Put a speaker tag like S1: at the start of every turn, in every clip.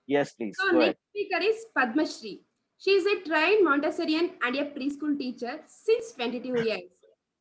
S1: Yes, please
S2: So
S1: go
S2: next
S1: ahead.
S2: speaker is Padma Shri. She is a trained Montessorian and a preschool teacher since 22 years.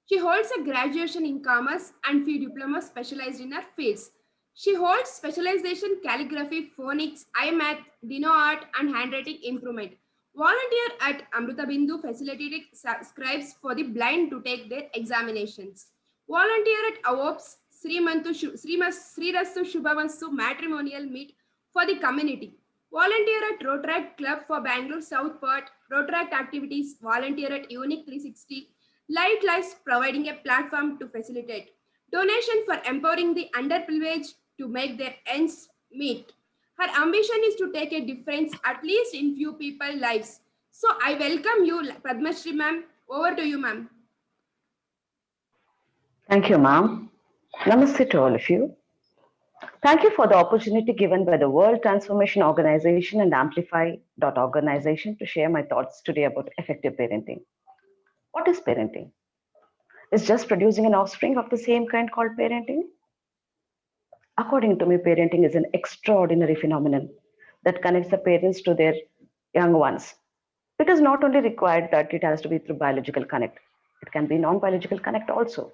S2: She holds a graduation in commerce and few diplomas specialized in her fields. She holds specialization calligraphy, phonics, iMath, Dino art, and handwriting improvement. Volunteer at Amrita Bindu facilitated scribes for the blind to take their examinations. Volunteer at AWOPS Srirastu Shubhavastu matrimonial meet for the community. Volunteer at Rotaract Club for Bangalore South Part, Rotaract activities, volunteer at Unique 360, Light Lives providing a platform to facilitate. Donation for empowering the underprivileged to make their ends meet. Her ambition is to take a difference at least in few people lives. So I welcome you, Padma Shri ma'am. Over to you, ma'am.
S3: Thank you, ma'am. Namaste to all of you. Thank you for the opportunity given by the World Transformation Organization and Amplify Organization to share my thoughts today about effective parenting. What is parenting? Is just producing an offspring of the same kind called parenting? According to me, parenting is an extraordinary phenomenon that connects the parents to their young ones. It is not only required that it has to be through biological connect, it can be non biological connect also.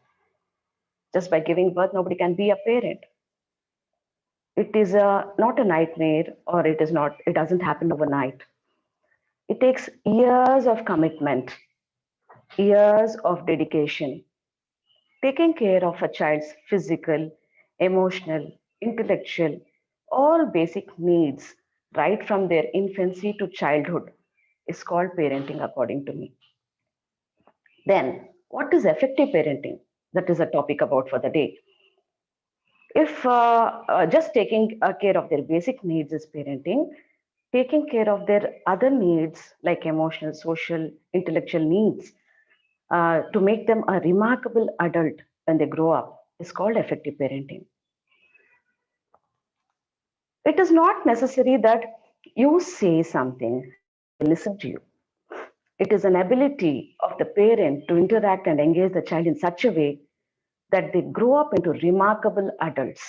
S3: Just by giving birth, nobody can be a parent. It is not a nightmare, or it doesn't happen overnight. It takes years of commitment, years of dedication. Taking care of a child's physical, emotional, intellectual, all basic needs right from their infancy to childhood is called parenting, according to me. Then, what is effective parenting? That is a topic about for the day. If just taking care of their basic needs is parenting, taking care of their other needs like emotional, social, intellectual needs to make them a remarkable adult when they grow up is called effective parenting. It is not necessary that you say something and they listen to you. It is an ability of the parent to interact and engage the child in such a way that they grow up into remarkable adults.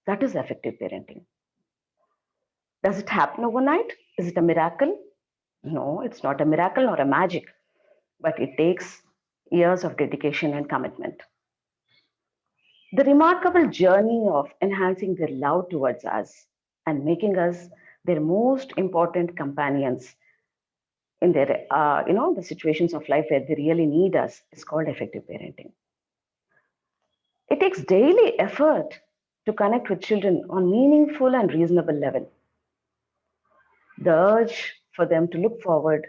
S3: That is effective parenting. Does it happen overnight? Is it a miracle? No, it's not a miracle nor a magic, but it takes years of dedication and commitment. The remarkable journey of enhancing their love towards us and making us their most important companions in their, the situations of life where they really need us is called effective parenting. It takes daily effort to connect with children on meaningful and reasonable level. The urge for them to look forward,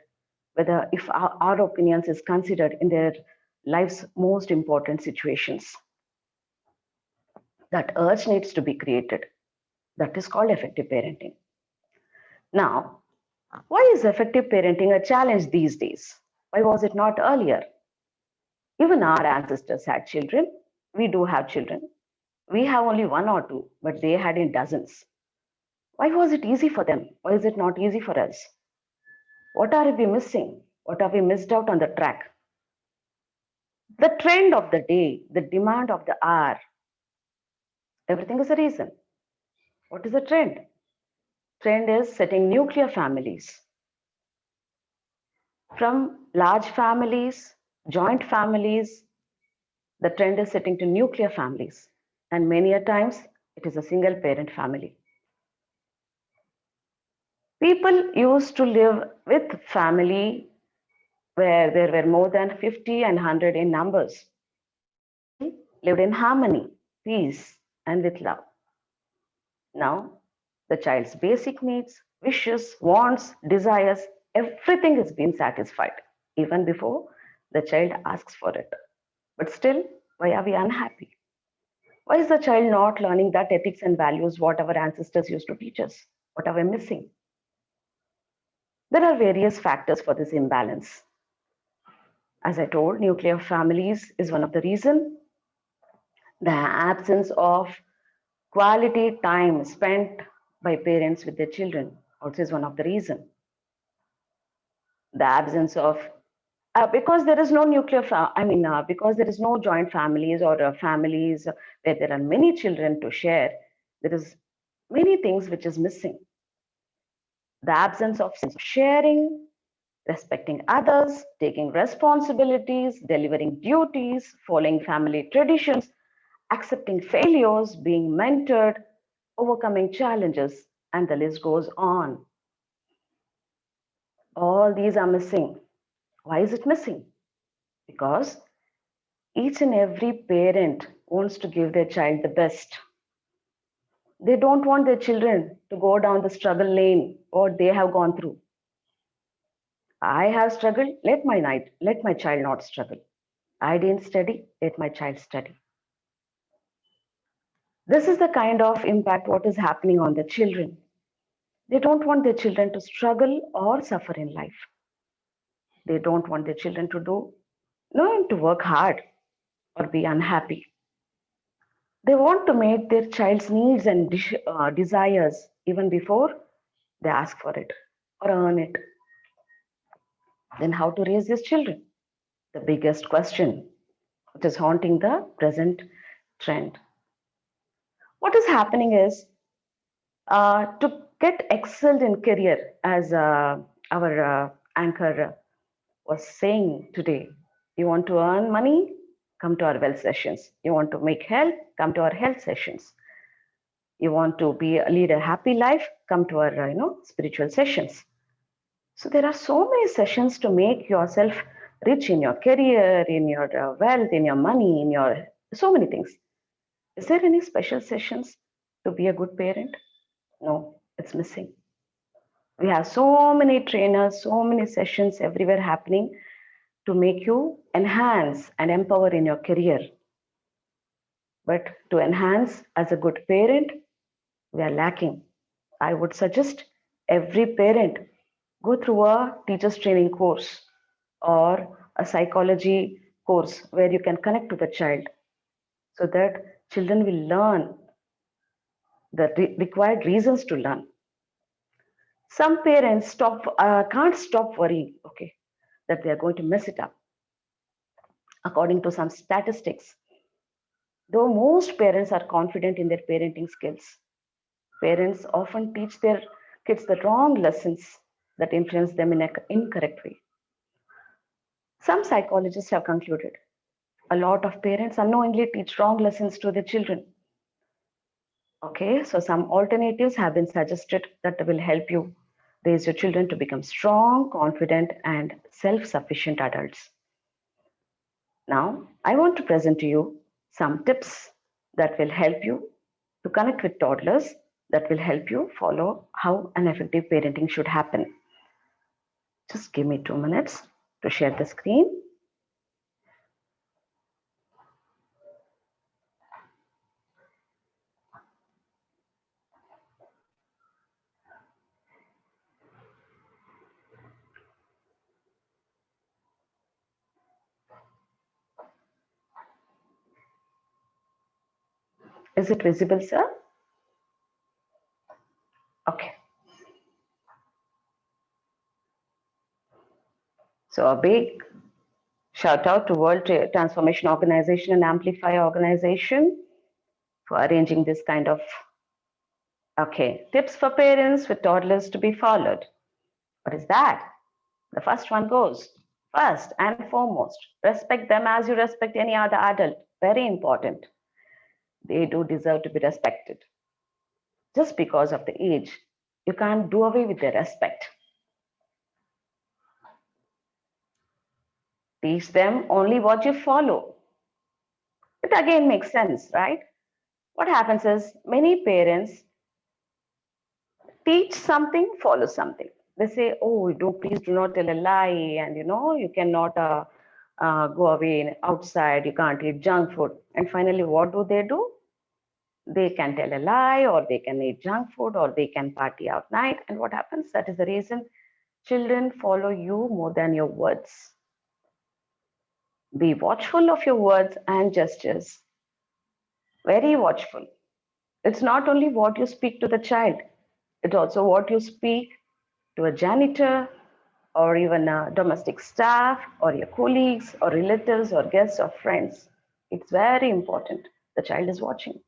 S3: whether if our opinions is considered in their life's most important situations. That urge needs to be created. That is called effective parenting. Now, why is effective parenting a challenge these days? Why was it not earlier? Even our ancestors had children. We do have children. We have only one or two, but they had in dozens. Why was it easy for them? Why is it not easy for us? What are we missing? What have we missed out on the track? The trend of the day, the demand of the hour, everything is a reason. What is the trend? Trend is setting nuclear families. From large families, joint families, the trend is setting to nuclear families. And many a times, it is a single parent family. People used to live with family where there were more than 50 and 100 in numbers. People lived in harmony, peace, and with love. Now, the child's basic needs, wishes, wants, desires, everything is being satisfied even before the child asks for it. But still, why are we unhappy? Why is the child not learning that ethics and values what our ancestors used to teach us? What are we missing? There are various factors for this imbalance. As I told, nuclear families is one of the reasons. The absence of quality time spent by parents with their children also is one of the reasons. The absence of because there is no because there is no joint families or families where there are many children to share, there is many things which is missing. the absence of sense of sharing, respecting others, taking responsibilities, delivering duties, following family traditions, accepting failures, being mentored, overcoming challenges, and the list goes on. All these are missing. Why is it missing? Because each and every parent wants to give their child the best. They don't want their children to go down the struggle lane what they have gone through. I have struggled, let my child not struggle. I didn't study, let my child study. This is the kind of impact what is happening on the children. They don't want their children to struggle or suffer in life. They don't want their children to do, no, to work hard or be unhappy. They want to make their child's needs and desires even before they ask for it or earn it. Then how to raise these children? The biggest question, which is haunting the present trend. What is happening is to get excelled in career, as our anchor was saying today, you want to earn money, come to our wealth sessions. You want to make health, come to our health sessions. You want to lead a happy life, come to our spiritual sessions. So there are so many sessions to make yourself rich in your career, in your wealth, in your money, in your so many things. Is there any special sessions to be a good parent? No, it's missing. We have so many trainers, so many sessions everywhere happening to make you enhance and empower in your career. But to enhance as a good parent, we are lacking. I would suggest every parent go through a teacher's training course or a psychology course where you can connect to the child so that children will learn the required reasons to learn. Some parents can't stop worrying, okay, that they are going to mess it up. According to some statistics, though most parents are confident in their parenting skills, parents often teach their kids the wrong lessons that influence them in an incorrect way. Some psychologists have concluded a lot of parents unknowingly teach wrong lessons to their children. Okay, so some alternatives have been suggested that will help you raise your children to become strong, confident, and self sufficient adults. Now, I want to present to you some tips that will help you to connect with toddlers, that will help you follow how an effective parenting should happen. Just give me 2 minutes to share the screen. Is it visible, sir? Okay. So a big shout out to World Transformation Organization and Amplify Organization for arranging this kind of tips for parents with toddlers to be followed. What is that? The first one goes, first and foremost, respect them as you respect any other adult. Very important. They do deserve to be respected. Just because of the age, you can't do away with their respect. Teach them only what you follow. It again makes sense, right? What happens is many parents teach something, follow something. They say, oh, please do not tell a lie, and you cannot go away outside, you can't eat junk food. And finally, what do? They can tell a lie, or they can eat junk food, or they can party out night. And what happens? That is the reason children follow you more than your words. Be watchful of your words and gestures. Very watchful. It's not only what you speak to the child, it's also what you speak to a janitor or even a domestic staff or your colleagues or relatives or guests or friends. It's very important. The child is watching.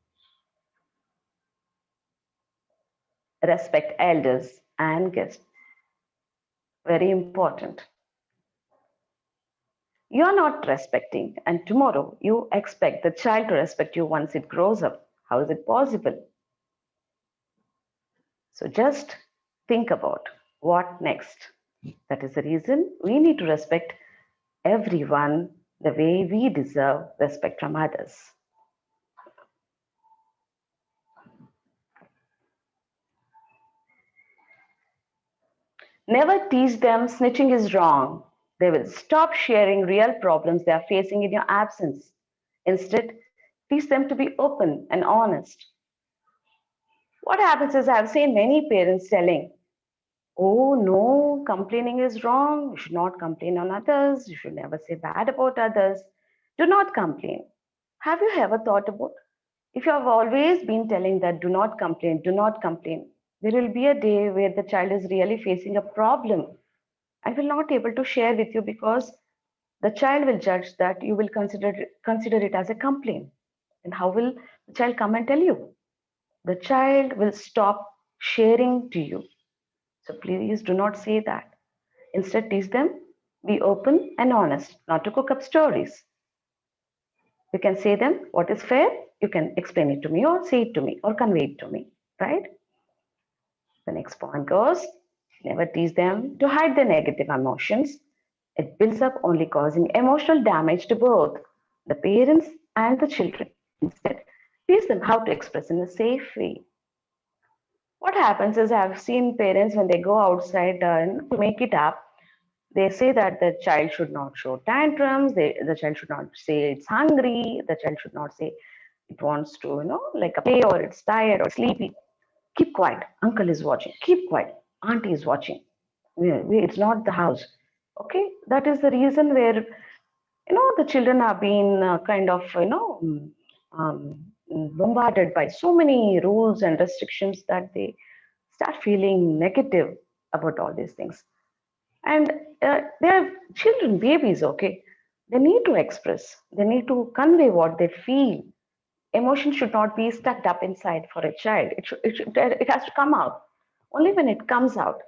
S3: Respect elders and guests. Very important. You're not respecting, and tomorrow you expect the child to respect you once it grows up. How is it possible? So just think about what next. That is the reason we need to respect everyone the way we deserve respect from others. Never teach them snitching is wrong. They will stop sharing real problems they are facing in your absence. Instead, teach them to be open and honest. What happens is, I've seen many parents telling, oh no, complaining is wrong. You should not complain on others. You should never say bad about others. Do not complain. Have you ever thought about, if you have always been telling that do not complain, there will be a day where the child is really facing a problem and will not able to share with you because the child will judge that you will consider it as a complaint. And how will the child come and tell you? The child will stop sharing to you. So please do not say that. Instead, teach them, be open and honest, not to cook up stories. You can say them what is fair, you can explain it to me or say it to me or convey it to me, right? The next point goes, never teach them to hide their negative emotions. It builds up, only causing emotional damage to both the parents and the children. Instead, teach them how to express in a safe way. What happens is, I've seen parents when they go outside to make it up, they say that the child should not show tantrums, the child should not say it's hungry, the child should not say it wants to, like a play or it's tired or sleepy. Keep quiet, uncle is watching. Keep quiet, auntie is watching. It's not the house. Okay, that is the reason where the children are being kind of bombarded by so many rules and restrictions that they start feeling negative about all these things. And they're children, babies, okay? They need to express, they need to convey what they feel. Emotion should not be stuck up inside for a child. It has to come out. Only when it comes out,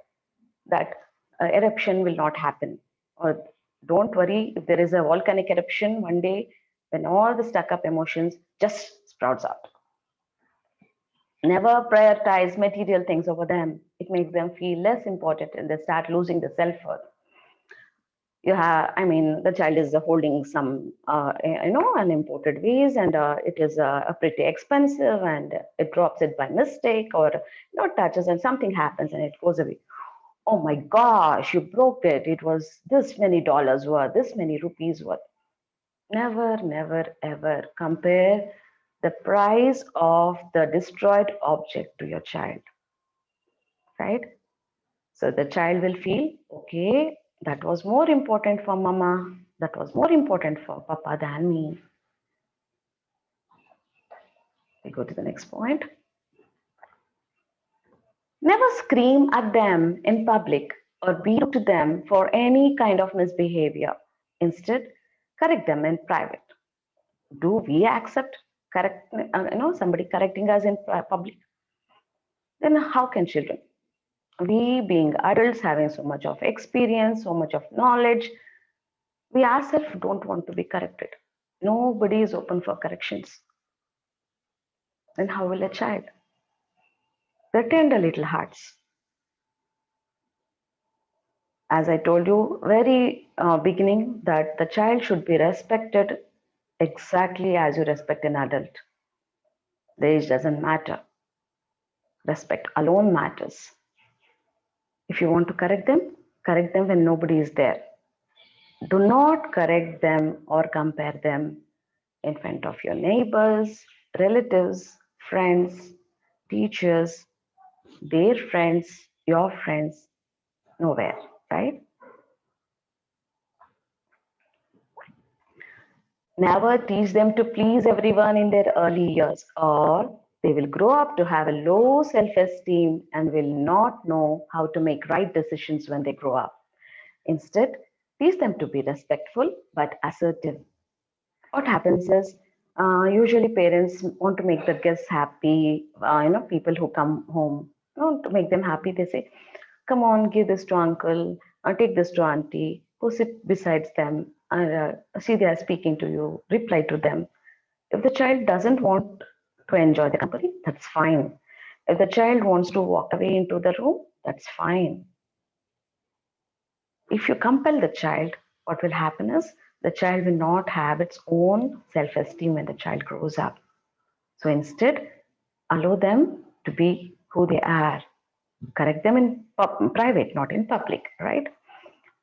S3: that eruption will not happen. Or don't worry if there is a volcanic eruption one day, when all the stuck up emotions just sprouts out. Never prioritize material things over them. It makes them feel less important and they start losing the self-worth. The child is holding some an imported vase, and it is pretty expensive, and it drops it by mistake, or touches and something happens and it goes away. Oh my gosh, you broke it, it was this many dollars worth, this many rupees worth. Never, never, ever compare the price of the destroyed object to your child, right? So the child will feel, okay, that was more important for mama, that was more important for papa than me. We go to the next point. Never scream at them in public or be rude to them for any kind of misbehavior. Instead, correct them in private. Do we accept somebody correcting us in public? Then how can children? We being adults having so much of experience, so much of knowledge, we ourselves don't want to be corrected. Nobody is open for corrections. Then how will a child? The tender little hearts. As I told you very beginning, that the child should be respected exactly as you respect an adult. The age doesn't matter. Respect alone matters. If you want to correct them when nobody is there. Do not correct them or compare them in front of your neighbors, relatives, friends, teachers, their friends, your friends, nowhere, right? Never teach them to please everyone in their early years, or they will grow up to have a low self-esteem and will not know how to make right decisions when they grow up. Instead, teach them to be respectful but assertive. What happens is, usually parents want to make the guests happy, people who come home, to make them happy, they say, Come on, give this to uncle, take this to auntie, go sit besides them, see they are speaking to you, reply to them. If the child doesn't want to enjoy the company, that's fine. If the child wants to walk away into the room, that's fine. If you compel the child, what will happen is the child will not have its own self esteem when the child grows up. So instead, allow them to be who they are. Correct them in private, not in public, right?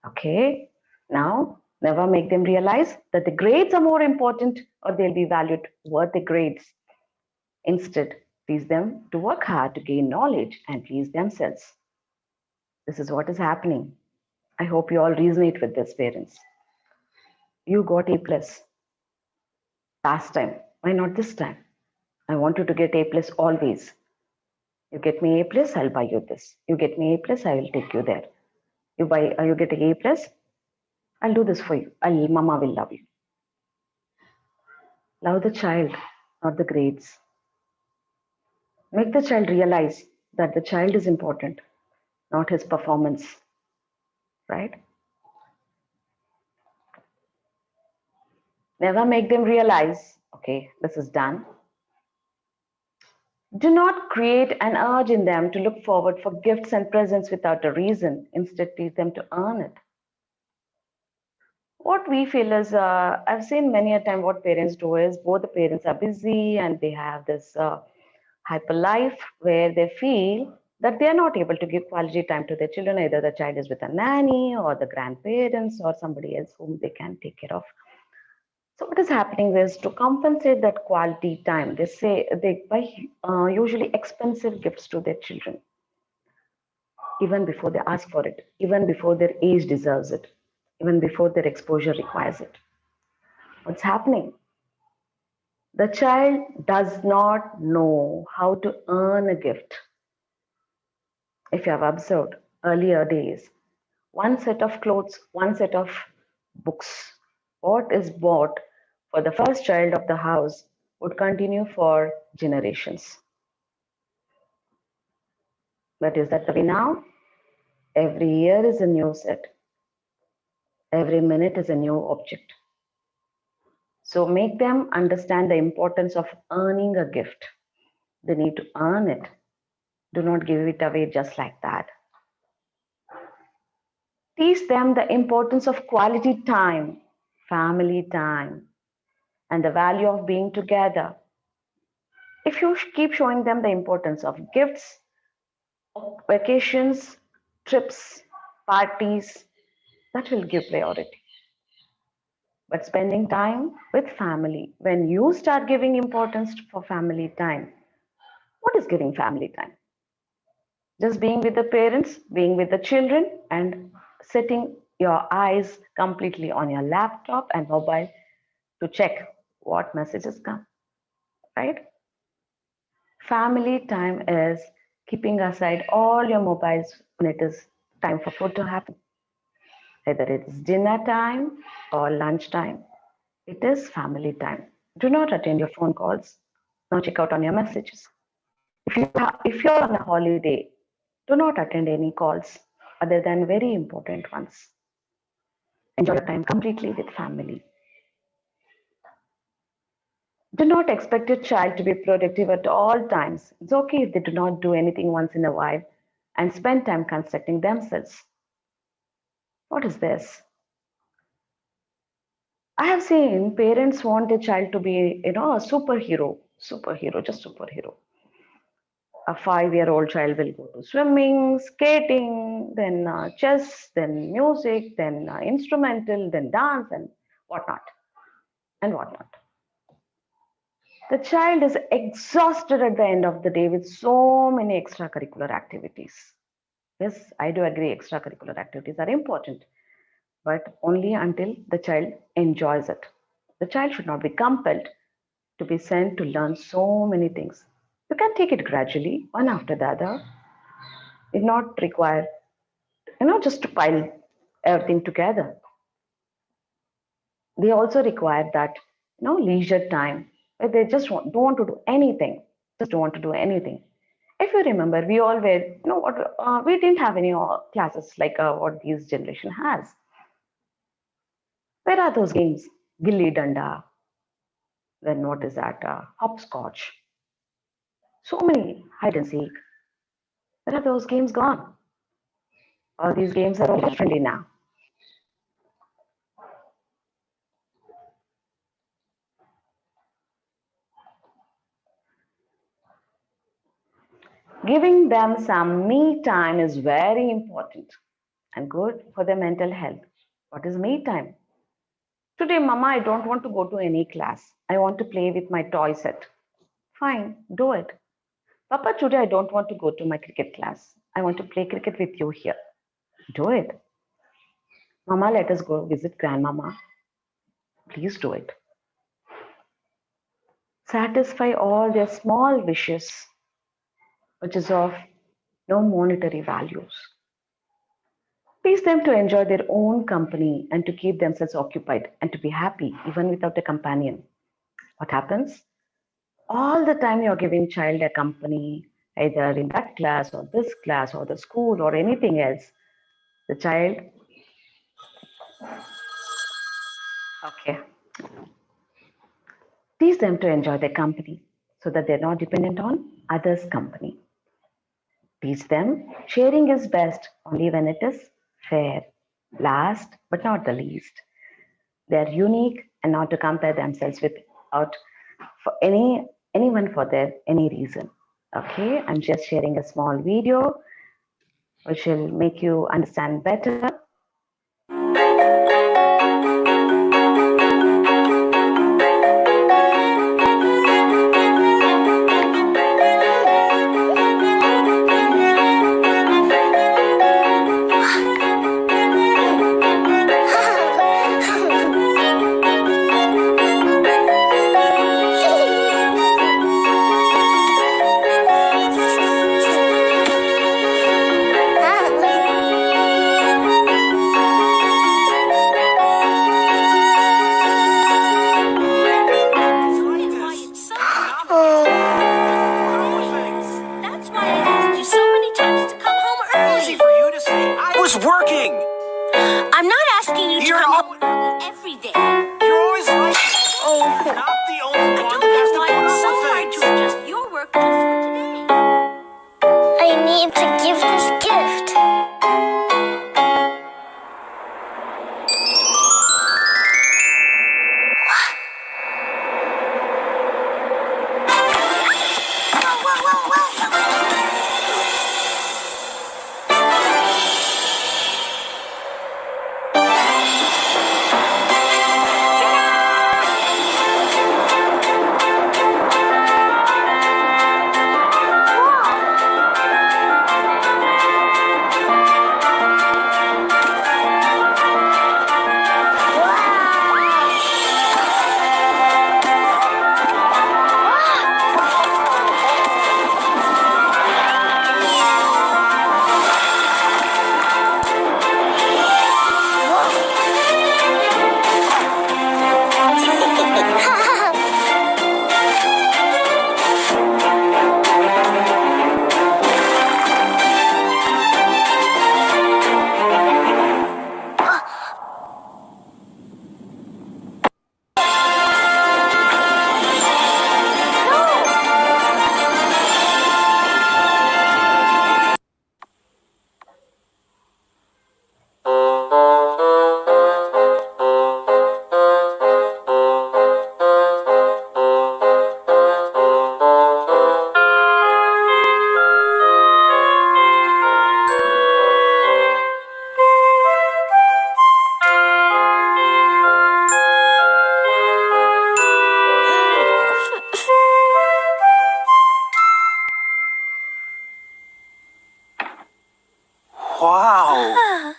S3: Okay. Now, never make them realize that the grades are more important or they'll be valued worth the grades. Instead, teach them to work hard to gain knowledge and please themselves. This is what is happening. I hope you all resonate with this, parents. You got A plus last time. Why not this time? I want you to get A plus always. You get me A plus, I'll buy you this. You get me A plus, I will take you there. You get A plus, I'll do this for you. Mama will love you. Love the child, not the grades. Make the child realize that the child is important, not his performance, right? Never make them realize, okay, this is done. Do not create an urge in them to look forward for gifts and presents without a reason. Instead, teach them to earn it. What we feel is, I've seen many a time what parents do is both the parents are busy and they have this hyper life where they feel that they are not able to give quality time to their children. Either the child is with a nanny or the grandparents or somebody else whom they can take care of. So what is happening is to compensate that quality time, they say they buy usually expensive gifts to their children, even before they ask for it, even before their age deserves it, even before their exposure requires it. What's happening? The child does not know how to earn a gift. If you have observed earlier days, one set of clothes, one set of books, what is bought for the first child of the house would continue for generations. But is that the way now? Every year is a new set. Every minute is a new object. So make them understand the importance of earning a gift. They need to earn it. Do not give it away just like that. Teach them the importance of quality time, family time, and the value of being together. If you keep showing them the importance of gifts, vacations, trips, parties, that will give priority. But spending time with family, when you start giving importance for family time, what is giving family time? Just being with the parents, being with the children, and setting your eyes completely on your laptop and mobile to check what messages come, right? Family time is keeping aside all your mobiles when it is time for food to happen. Either it is dinner time or lunch time. It is family time. Do not attend your phone calls. Don't check out on your messages. If you're on a holiday, do not attend any calls other than very important ones. Enjoy your time completely with family. Do not expect your child to be productive at all times. It's okay if they do not do anything once in a while and spend time constructing themselves. What is this? I have seen parents want a child to be, a superhero, just superhero. A 5-year-old child will go to swimming, skating, then chess, then music, then instrumental, then dance, and whatnot, and whatnot. The child is exhausted at the end of the day with so many extracurricular activities. Yes, I do agree, extracurricular activities are important, but only until the child enjoys it. The child should not be compelled to be sent to learn so many things. You can take it gradually, one after the other. It not require, just to pile everything together. They also require that, leisure time where they just don't want to do anything, just don't want to do anything. If you remember, we all were, we didn't have any classes like what this generation has. Where are those games? Gilli danda. Then what is that? Hopscotch. So many hide and seek. Where are those games gone? All these games are all friendly now. Giving them some me time is very important and good for their mental health. What is me time? Today, Mama, I don't want to go to any class. I want to play with my toy set. Fine, do it. Papa, today I don't want to go to my cricket class. I want to play cricket with you here. Do it. Mama, let us go visit Grandmama. Please do it. Satisfy all their small wishes, which is of no monetary values. Teach them to enjoy their own company and to keep themselves occupied and to be happy even without a companion. What happens? All the time you're giving child a company, either in that class or this class or the school or anything else. The child, okay. Teach them to enjoy their company so that they're not dependent on others' company. Teach them sharing is best only when it is fair. Last but not the least, they are unique and not to compare themselves with out for anyone for their any reason. Okay, I'm just sharing a small video which will make you understand better.
S1: Working! I'm not asking you to come home early every day. You're always like You're not the only one who has to put up with things. To adjust your work just for today. I need to give this gift. Wow!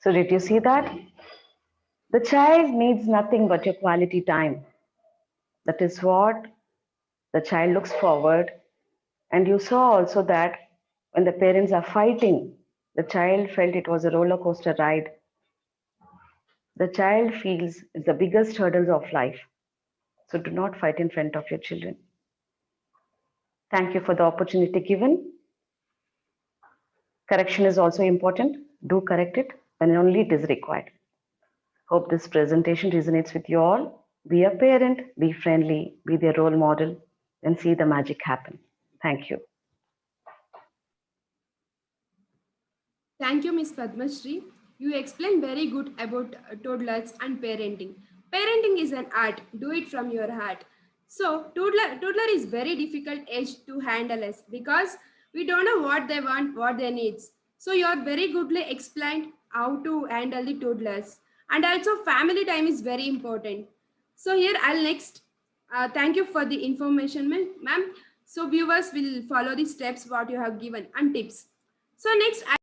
S3: So did you see that? The child needs nothing but your quality time. That is what the child looks forward. And you saw also that when the parents are fighting, the child felt it was a roller coaster ride. The child feels it's the biggest hurdles of life. So do not fight in front of your children. Thank you for the opportunity given. Correction is also important. Do correct it when only it is required. Hope this presentation resonates with you all. Be a parent, be friendly, be their role model, and see the magic happen. Thank you.
S2: Thank you, Ms. Padmashri. You explained very good about toddlers and parenting. Parenting is an art. Do it from your heart. So, toddler is very difficult age to handle us because we don't know what they want, what they need. So, you are very goodly explained how to handle the toddlers. And also, family time is very important. So, here I'll next thank you for the information, ma'am. So, viewers will follow the steps what you have given and tips. So, next,